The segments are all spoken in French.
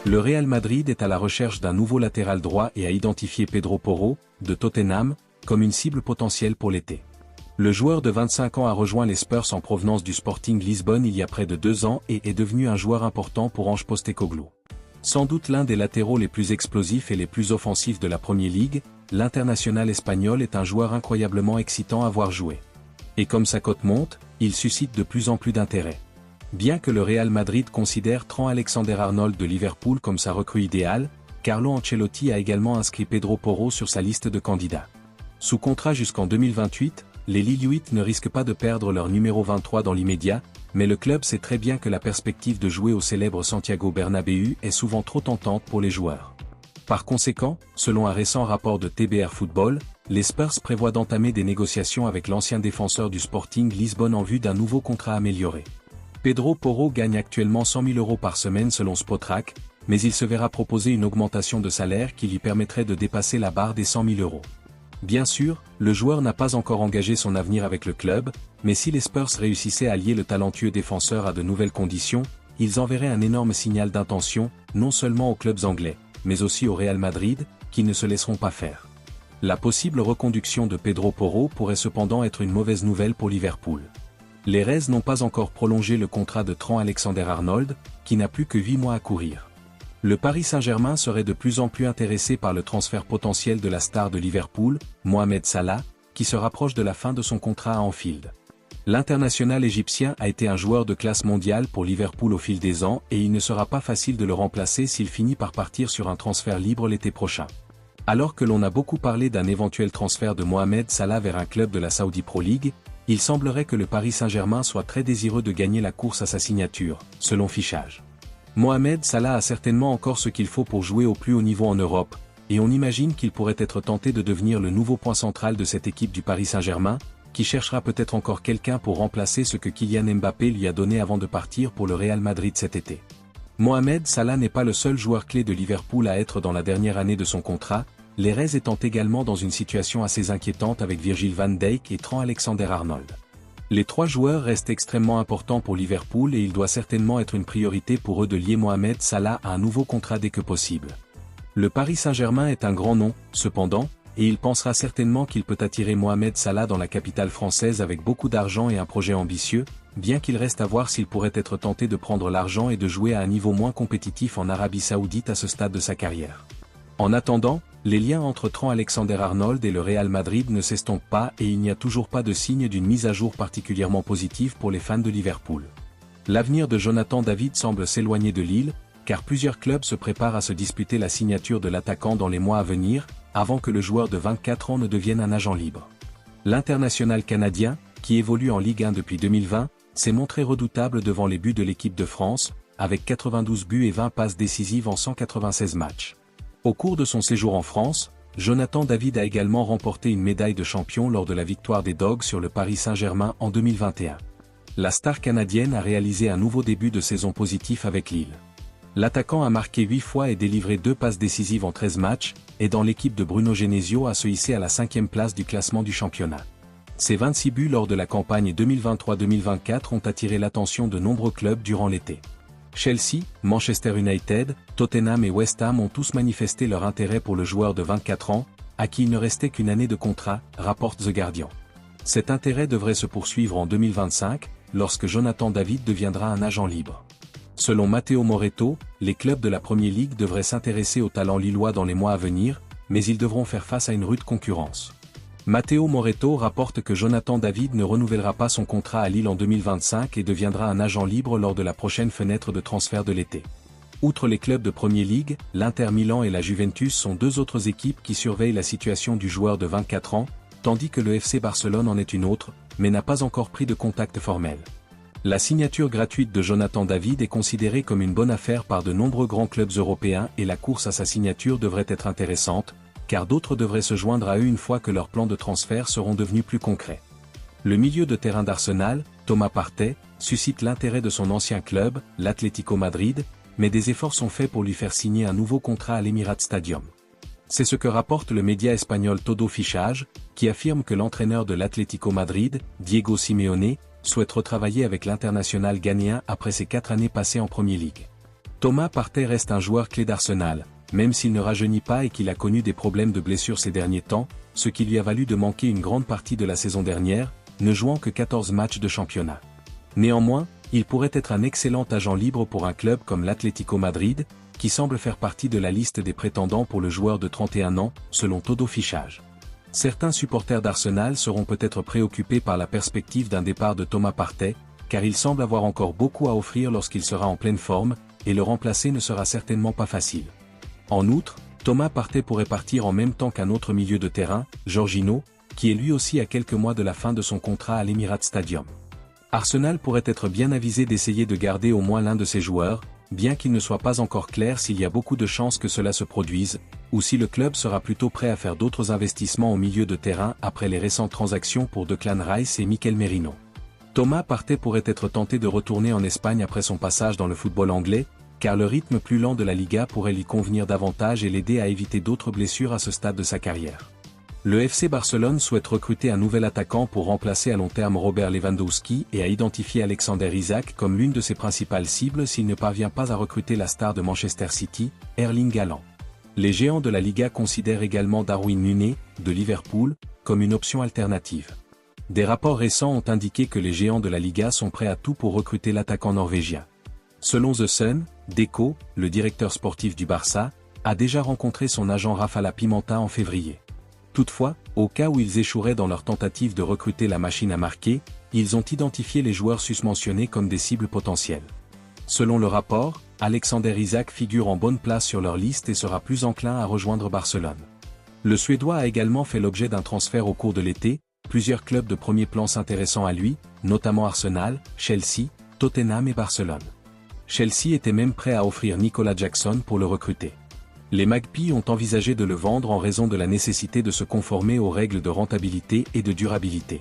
Le Real Madrid est à la recherche d'un nouveau latéral droit et a identifié Pedro Porro, de Tottenham, comme une cible potentielle pour l'été. Le joueur de 25 ans a rejoint les Spurs en provenance du Sporting Lisbonne il y a près de 2 ans et est devenu un joueur important pour Ange Postecoglou. Sans doute l'un des latéraux les plus explosifs et les plus offensifs de la Premier League, l'international espagnol est un joueur incroyablement excitant à voir jouer. Et comme sa cote monte, il suscite de plus en plus d'intérêt. Bien que le Real Madrid considère Trent Alexander-Arnold de Liverpool comme sa recrue idéale, Carlo Ancelotti a également inscrit Pedro Porro sur sa liste de candidats. Sous contrat jusqu'en 2028, les Lillois ne risquent pas de perdre leur numéro 23 dans l'immédiat, mais le club sait très bien que la perspective de jouer au célèbre Santiago Bernabéu est souvent trop tentante pour les joueurs. Par conséquent, selon un récent rapport de TBR Football, les Spurs prévoient d'entamer des négociations avec l'ancien défenseur du Sporting Lisbonne en vue d'un nouveau contrat amélioré. Pedro Porro gagne actuellement 100 000 € par semaine selon Spotrac, mais il se verra proposer une augmentation de salaire qui lui permettrait de dépasser la barre des 100 000 €. Bien sûr, le joueur n'a pas encore engagé son avenir avec le club, mais si les Spurs réussissaient à lier le talentueux défenseur à de nouvelles conditions, ils enverraient un énorme signal d'intention, non seulement aux clubs anglais, mais aussi au Real Madrid, qui ne se laisseront pas faire. La possible reconduction de Pedro Porro pourrait cependant être une mauvaise nouvelle pour Liverpool. Les Reds n'ont pas encore prolongé le contrat de Trent Alexander-Arnold, qui n'a plus que 8 mois à courir. Le Paris Saint-Germain serait de plus en plus intéressé par le transfert potentiel de la star de Liverpool, Mohamed Salah, qui se rapproche de la fin de son contrat à Anfield. L'international égyptien a été un joueur de classe mondiale pour Liverpool au fil des ans et il ne sera pas facile de le remplacer s'il finit par partir sur un transfert libre l'été prochain. Alors que l'on a beaucoup parlé d'un éventuel transfert de Mohamed Salah vers un club de la Saudi Pro League, il semblerait que le Paris Saint-Germain soit très désireux de gagner la course à sa signature, selon Fichage. Mohamed Salah a certainement encore ce qu'il faut pour jouer au plus haut niveau en Europe, et on imagine qu'il pourrait être tenté de devenir le nouveau point central de cette équipe du Paris Saint-Germain, qui cherchera peut-être encore quelqu'un pour remplacer ce que Kylian Mbappé lui a donné avant de partir pour le Real Madrid cet été. Mohamed Salah n'est pas le seul joueur clé de Liverpool à être dans la dernière année de son contrat, les Reds étant également dans une situation assez inquiétante avec Virgil van Dijk et Trent Alexander-Arnold. Les 3 joueurs restent extrêmement importants pour Liverpool et il doit certainement être une priorité pour eux de lier Mohamed Salah à un nouveau contrat dès que possible. Le Paris Saint-Germain est un grand nom, cependant, et il pensera certainement qu'il peut attirer Mohamed Salah dans la capitale française avec beaucoup d'argent et un projet ambitieux, bien qu'il reste à voir s'il pourrait être tenté de prendre l'argent et de jouer à un niveau moins compétitif en Arabie Saoudite à ce stade de sa carrière. En attendant, les liens entre Trent Alexander-Arnold et le Real Madrid ne s'estompent pas et il n'y a toujours pas de signe d'une mise à jour particulièrement positive pour les fans de Liverpool. L'avenir de Jonathan David semble s'éloigner de Lille, car plusieurs clubs se préparent à se disputer la signature de l'attaquant dans les mois à venir, avant que le joueur de 24 ans ne devienne un agent libre. L'international canadien, qui évolue en Ligue 1 depuis 2020, s'est montré redoutable devant les buts de l'équipe de France, avec 92 buts et 20 passes décisives en 196 matchs. Au cours de son séjour en France, Jonathan David a également remporté une médaille de champion lors de la victoire des Dogs sur le Paris Saint-Germain en 2021. La star canadienne a réalisé un nouveau début de saison positif avec Lille. L'attaquant a marqué 8 fois et délivré 2 passes décisives en 13 matchs, aidant l'équipe de Bruno Genesio à se hisser à la 5e place du classement du championnat. Ses 26 buts lors de la campagne 2023-2024 ont attiré l'attention de nombreux clubs durant l'été. Chelsea, Manchester United, Tottenham et West Ham ont tous manifesté leur intérêt pour le joueur de 24 ans, à qui il ne restait qu'une année de contrat, rapporte The Guardian. Cet intérêt devrait se poursuivre en 2025, lorsque Jonathan David deviendra un agent libre. Selon Matteo Moretto, les clubs de la Premier League devraient s'intéresser aux talents lillois dans les mois à venir, mais ils devront faire face à une rude concurrence. Matteo Moretto rapporte que Jonathan David ne renouvellera pas son contrat à Lille en 2025 et deviendra un agent libre lors de la prochaine fenêtre de transfert de l'été. Outre les clubs de Premier League, l'Inter Milan et la Juventus sont 2 autres équipes qui surveillent la situation du joueur de 24 ans, tandis que le FC Barcelone en est une autre, mais n'a pas encore pris de contact formel. La signature gratuite de Jonathan David est considérée comme une bonne affaire par de nombreux grands clubs européens et la course à sa signature devrait être intéressante, car d'autres devraient se joindre à eux une fois que leurs plans de transfert seront devenus plus concrets. Le milieu de terrain d'Arsenal, Thomas Partey, suscite l'intérêt de son ancien club, l'Atlético Madrid, mais des efforts sont faits pour lui faire signer un nouveau contrat à l'Emirates Stadium. C'est ce que rapporte le média espagnol Todo Fichage, qui affirme que l'entraîneur de l'Atlético Madrid, Diego Simeone, souhaite retravailler avec l'international ghanéen après ses 4 années passées en Premier League. Thomas Partey reste un joueur clé d'Arsenal, même s'il ne rajeunit pas et qu'il a connu des problèmes de blessures ces derniers temps, ce qui lui a valu de manquer une grande partie de la saison dernière, ne jouant que 14 matchs de championnat. Néanmoins, il pourrait être un excellent agent libre pour un club comme l'Atlético Madrid, qui semble faire partie de la liste des prétendants pour le joueur de 31 ans, selon Todo Fichage. Certains supporters d'Arsenal seront peut-être préoccupés par la perspective d'un départ de Thomas Partey, car il semble avoir encore beaucoup à offrir lorsqu'il sera en pleine forme, et le remplacer ne sera certainement pas facile. En outre, Thomas Partey pourrait partir en même temps qu'un autre milieu de terrain, Jorginho, qui est lui aussi à quelques mois de la fin de son contrat à l'Emirates Stadium. Arsenal pourrait être bien avisé d'essayer de garder au moins l'un de ses joueurs, bien qu'il ne soit pas encore clair s'il y a beaucoup de chances que cela se produise, ou si le club sera plutôt prêt à faire d'autres investissements au milieu de terrain après les récentes transactions pour Declan Rice et Mikel Merino. Thomas Partey pourrait être tenté de retourner en Espagne après son passage dans le football anglais, car le rythme plus lent de la Liga pourrait lui convenir davantage et l'aider à éviter d'autres blessures à ce stade de sa carrière. Le FC Barcelone souhaite recruter un nouvel attaquant pour remplacer à long terme Robert Lewandowski et a identifié Alexander Isak comme l'une de ses principales cibles s'il ne parvient pas à recruter la star de Manchester City, Erling Haaland. Les géants de la Liga considèrent également Darwin Núñez, de Liverpool, comme une option alternative. Des rapports récents ont indiqué que les géants de la Liga sont prêts à tout pour recruter l'attaquant norvégien. Selon The Sun, Deco, le directeur sportif du Barça, a déjà rencontré son agent Rafaela Pimenta en février. Toutefois, au cas où ils échoueraient dans leur tentative de recruter la machine à marquer, ils ont identifié les joueurs susmentionnés comme des cibles potentielles. Selon le rapport, Alexander Isak figure en bonne place sur leur liste et sera plus enclin à rejoindre Barcelone. Le Suédois a également fait l'objet d'un transfert au cours de l'été, plusieurs clubs de premier plan s'intéressant à lui, notamment Arsenal, Chelsea, Tottenham et Barcelone. Chelsea était même prêt à offrir Nicolas Jackson pour le recruter. Les Magpies ont envisagé de le vendre en raison de la nécessité de se conformer aux règles de rentabilité et de durabilité.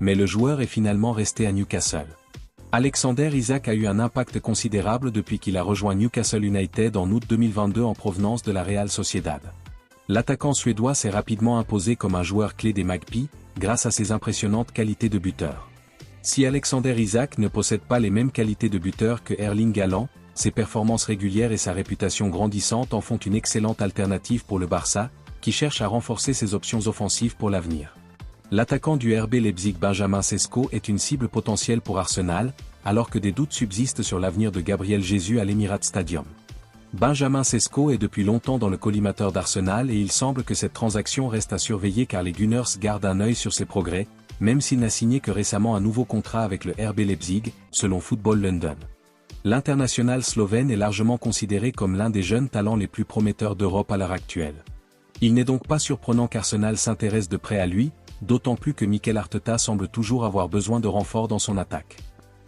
Mais le joueur est finalement resté à Newcastle. Alexander Isak a eu un impact considérable depuis qu'il a rejoint Newcastle United en août 2022 en provenance de la Real Sociedad. L'attaquant suédois s'est rapidement imposé comme un joueur clé des Magpies, grâce à ses impressionnantes qualités de buteur. Si Alexander Isak ne possède pas les mêmes qualités de buteur que Erling Haaland, ses performances régulières et sa réputation grandissante en font une excellente alternative pour le Barça, qui cherche à renforcer ses options offensives pour l'avenir. L'attaquant du RB Leipzig Benjamin Sesko est une cible potentielle pour Arsenal, alors que des doutes subsistent sur l'avenir de Gabriel Jesus à l'Emirates Stadium. Benjamin Sesko est depuis longtemps dans le collimateur d'Arsenal et il semble que cette transaction reste à surveiller car les Gunners gardent un œil sur ses progrès, même s'il n'a signé que récemment un nouveau contrat avec le RB Leipzig, selon Football London. L'international slovène est largement considéré comme l'un des jeunes talents les plus prometteurs d'Europe à l'heure actuelle. Il n'est donc pas surprenant qu'Arsenal s'intéresse de près à lui, d'autant plus que Mikel Arteta semble toujours avoir besoin de renforts dans son attaque.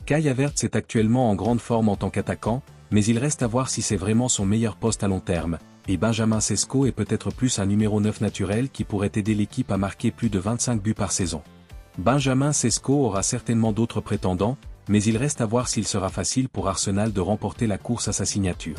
Kai Havertz est actuellement en grande forme en tant qu'attaquant, mais il reste à voir si c'est vraiment son meilleur poste à long terme, et Benjamin Sesko est peut-être plus un numéro 9 naturel qui pourrait aider l'équipe à marquer plus de 25 buts par saison. Benjamin Sesko aura certainement d'autres prétendants, mais il reste à voir s'il sera facile pour Arsenal de remporter la course à sa signature.